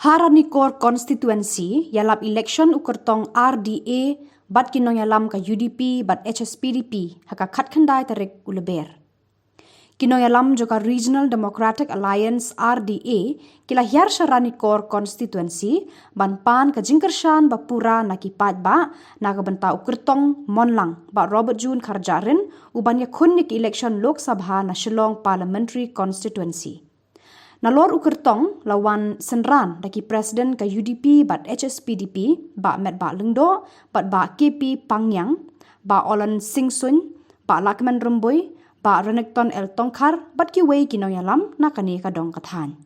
Haranikor constituency yalap election ukertong RDA bat kinong yalam ka UDP bat HSPDP haka katkandai tarik uleber. Kinong yalam joka Regional Democratic Alliance RDA kila hiar Haranikor constituency ban pan ka jingkershan bapura nakipat ba nakabenta ukertong monlang ba Robert June Karjarin uban yakunik election Lok Sabha na Shillong Parliamentary Constituency. Nalor ukertong lawan senran daki presiden ke UDP bat HSPDP ba Met ba Lengdo bat ba KP Pangyang ba Olan Singsun ba Lakman Rumboy ba Renekton El Tongkar bat ki wei kinong yalam nakani ka dong kathan.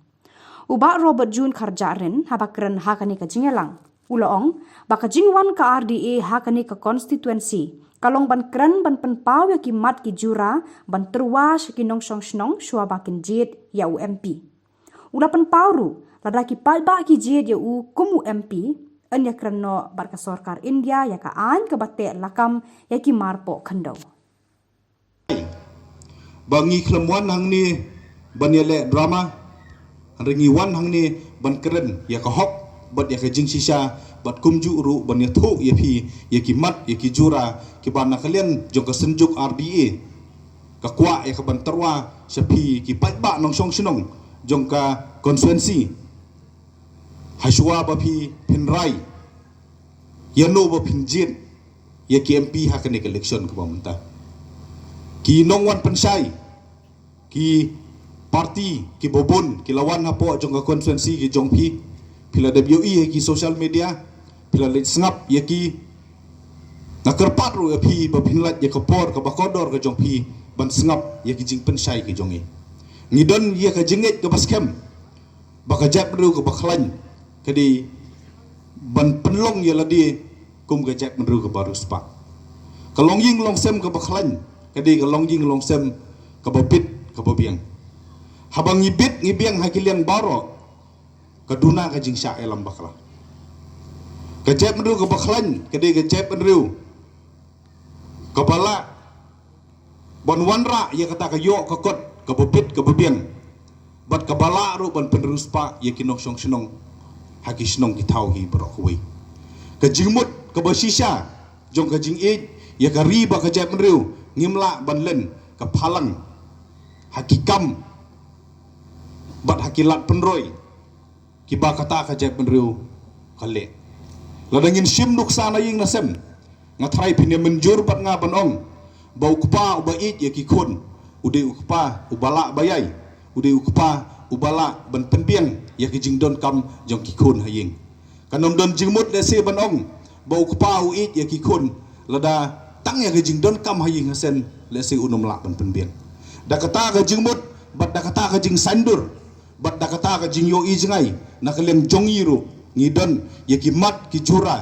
Uba Robert June Karjarin habakren hakani ka jingelang. Uloong ba ka jingwan ka RDA hakani ka constituency. Kalong ban kren ban penpau ya ki mat ki jura ban terwa kinong song shua bakin jit ya UMP. Ulapan pauru ladaki palba ki jed ya u kumu MP an ya kreno barka sorkar India ya ka an ke bate lakam ya ki marpo khandau bangi klemwan hang ni banyele drama ringi wan hang ni ban keren ya ka hok bat ya ka jing sisa bat kumju ru ban ya thu ya phi ya ki mat ya ki jura ki ban nakalian jong ka senjuk RDA ka kwa ya ka ban terwa sepi ki palba nong song sinong jongka konstituensi haswa bapi pinrai yano bapin jin ya KMP hakane election ke pemerintah ki nongwan pensai ki parti ki bobon ki lawan hapo jongka konstituensi ki jongpi pila WE ki social media pila let sngap ya ki nakerpat ru api bapin lat ya kapor ka bakodor ka jongpi ban sngap ya ki jing pensai ki jongi ngidon ye ka jingit ke baskem baka jap ru ke baklan kedi ban penlong ye ladi kum ke jap ru ke baru spa kalong ying long sem ke baklan kedi kalong ying long sem ke babit ke babiang habang ngibiang hakilian baro kaduna ka jing sya elam bakla ke jap ru ke baklan kedi ke jap ru kepala bon wanra ye kata ka yo ke kot kabobit kabobiang bat kabala ru ban peneruspa ye kinong song sinong haki sinong kitau hi brokwe ka jingmut ka basisha jong ka jing e ye ka riba ka jap mriu ngimla ban len ka phalang haki kam bat haki lat penroi ki ba kata ka jap mriu kale ladangin sim nuksana ying nasem ngatrai pinya menjur bat nga banong bau kupa uba it ye ki khun ude ukpa ubala bayai ude ukpa ubala ban penbiang ya ki jingdon kam jong ki khun haying kanom don jingmut le se ban ong ba ukpa u it ya ki khun lada tang ya ki jingdon kam haying hasen le se unom la ban penbiang da kata ka jingmut bat da kata ka jing sandur bat da kata ka jing yo i jingai nakalem jong yiru ngidon ya ki mat ki jura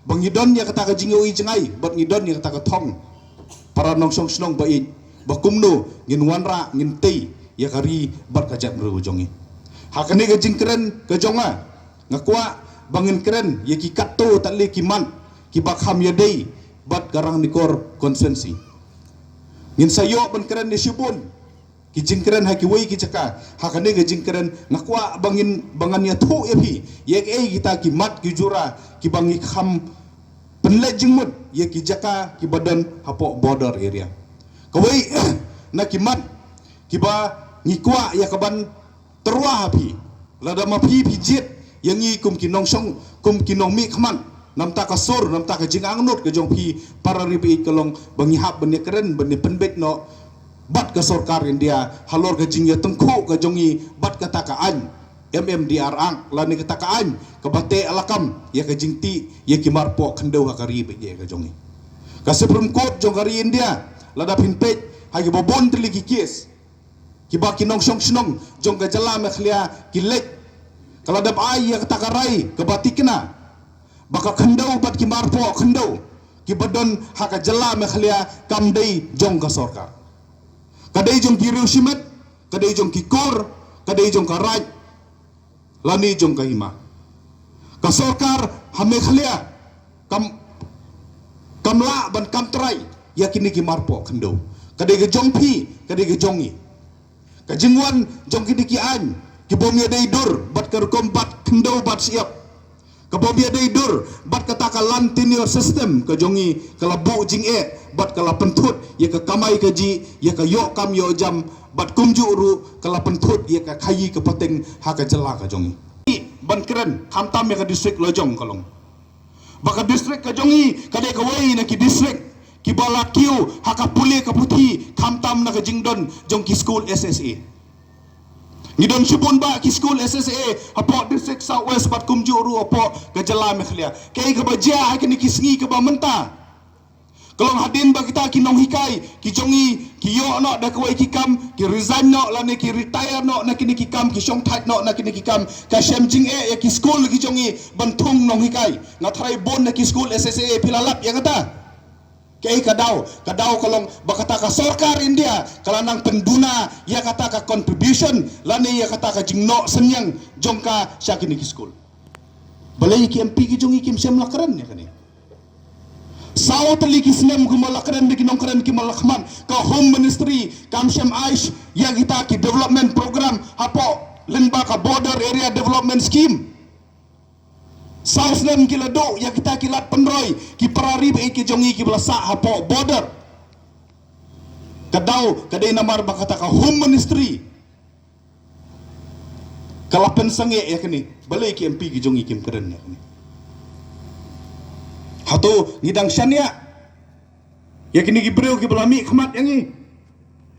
bang ngidon ya kata ka jing yo i jingai bat ngidon ya kata ka thong para nong song snong ba it bakumno ngin wanra ngin tei ya kari bat kajap ru jongi hakane ga jingkren ka jonga ngakwa bangin kren ya ki katto tali ki man ki bakham ya dei bat garang nikor konsensi ngin sayo ban kren ni sibun ki jingkren ha ki wei ki caka hakane ga jingkren ngakwa bangin bangan ya thu ya phi ya kita ki mat ki jura ki bangi kham penle jingmut ya ki jaka ki badan hapo border area kawai na kimat kiba ngikwa ya kaban terwa hapi lada mapi pijit yang ngi kum kinong song kum kinong mi khaman nam ta ka sur nam ta ka jingang nut ke jong pi para ripi kalong bangi hap bani keren bani penbet no bat ka sorkar India halor ka jing ya tengku ka jongi bat ka ta ka an MMDR ang lani ka ta ka an ka bate alakam ya ka jingti ya kimar po khandau ha ka ripi ya ka jongi ka Supreme Court jong kari India lada pinpet hagi bobon teligi kies kiba kinong song sinong jong ga jala mekhlia kilek kalau dap ai ya takarai ke batikna baka khandau bat ki marpo khandau ki badon haka jala mekhlia kamdei jong ka sorkar kadai jong ki simet kadai jong ki kor kadai jong ka raj lani jong ka hima ka sorkar ha mekhlia kamla ban kamtrai yakini ki marpo kendo kadai ke jongpi kadai ke jongi ka jingwan jong ki an Kibomia day dur bat kerkom bat kendo bat siap. Kibomia day dur bat kata kalan tenure system ke jongi kalabu jing bat kala pentut ya ke kamai kaji ya ke yok kam yo jam bat kumju ru kala pentut ya ke kayi ke peteng ha ke jela ke jongi. Ban keren kamtam ya ke distrik Lojong kalong. Baka distrik ke jongi kade ke wai na ki distrik ki bala kiu haka puli ke puti kamtam na ke jingdon jong ki school SSA. Ni don subun ba ki school SSA apo distrik South West bat kumju ru apo ke jela me khlia. Kai ke baja ha ke ni kisngi ke ba menta. Kalau hadin ba kita ki nong hikai ki jongi ki yo no da kwai ki kam ki resign no la ne ki retire no na ki ni ki kam ki shong thait no na ki ni ki kam ka shem jing ya ki school ki jongi bantung nong hikai ngathrai bon na ki school SSA pilalap ya kata kai kadau kalong ba kata ka sarkar India kalanang penduna ya kata ka contribution la ne ya kata ka jing no senyang jongka sya ki ni ki school balai ki MP ki jongi kim shem lakaran ya kani Sawo tali kisnem kumalakran di kinongkran kimalakman ka home ministry kamshem aish ya kita ki development program hapo limba ka border area development scheme South nem kilado ya kita kilat penroy ki parari ba ki jongi ki belasa hapo border kadau kadai namar ba kata ka home ministry kalapen sange ya kini balai ki MP ki jongi kim keren ya kini Hato ngidang syania ya kini gibreu ki belami khmat yangi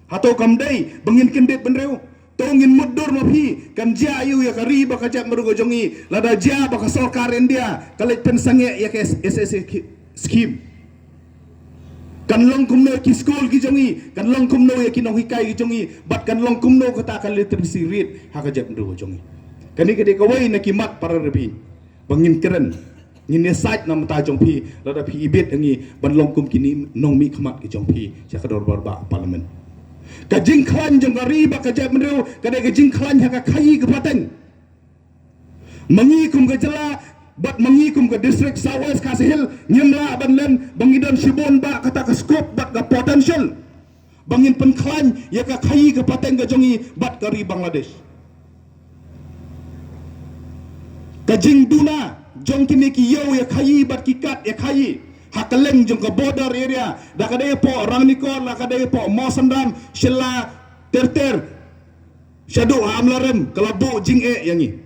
hato kamdai bangin kendet benreu tongin mudur mapi kam ja ayu ya kari ba kajak merugo jongi lada ja ba ka sarkar India kalek pensange ya ke SSA scheme kan long kumno ki school ki jongi kan long kumno ya ki nong hikai ki jongi bat kan long kumno kata kan literacy rate ha kajak merugo jongi kani kede kawai na kimat para rebi bangin keren Ngin site nam ta jong pi lada pi ibet ngi ban long kum kini nong mi khmat ki jong pi cha kador barba parliament ka jing khlan jong gari ba ka jab mreu ka de jing khlan ha ka khai ka pateng mangi kum ka jala bat mangi kum ka district South West ka sehil nyemla ban len bangidon shibon ba kata ka scope bat ka potential bangin pen khlan ya ka khai ka pateng ka jongi bat kari Bangladesh ka jing duna jong kini ki yo ya khayi bat ki kat ya khayi hakaleng jong ka border area da kadai po rangnikor la kadai po mosandam shilla terter shadu amlarem kalabu jing yangi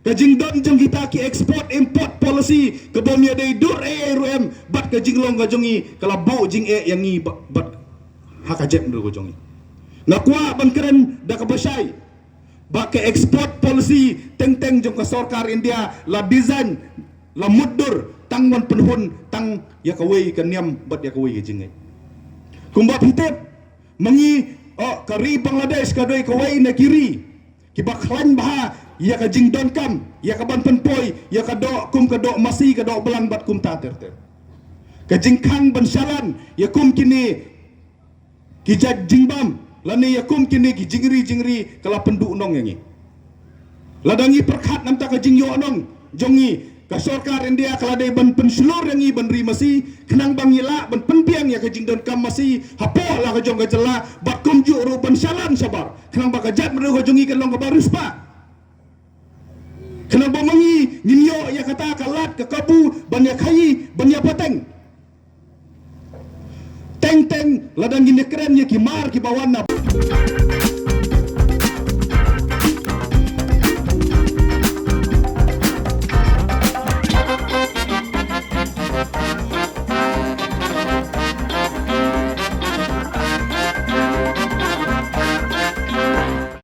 ka jing don jong kita ki export import policy ka bom ya dai dur rum bat ka jing long ka jongi kalabu jing yangi bat hakajet ndo jongi ngakwa ban keren da ka basai Baka export policy teng-teng jong ka sarkar India la design la mudur tangwan penhun tang ya kawai kan niam bat ya kawai jingai kumbat hitep mangi kari Bangladesh ka doi kawai na kiri ki baklan baha ya ka jing don kam ya ka ban penpoi ya ka do kum ka do masi ka do belan bat kum ta ter ka jing khang ban shalan ya kum kini ki jag jingbam lani yakum kini ki jingri kala pendu nong yangi ladangi perkhat nam ta ka jing yo nong jongi ka sarkar India kala dai ban pensulur yangi ban ri masi kenang bang yela ban penpiang ya ka jing don kam masi hapo la ka jong ka jela bat kum ju ru ban salan sabar kenang ba ka jat meru ka jongi kan long ka baris pa kenang ba mangi ninyo ya kata kalat ka kabu ban ya khai ban ya pateng teng ladang gini keren ya ki mar ki bawan na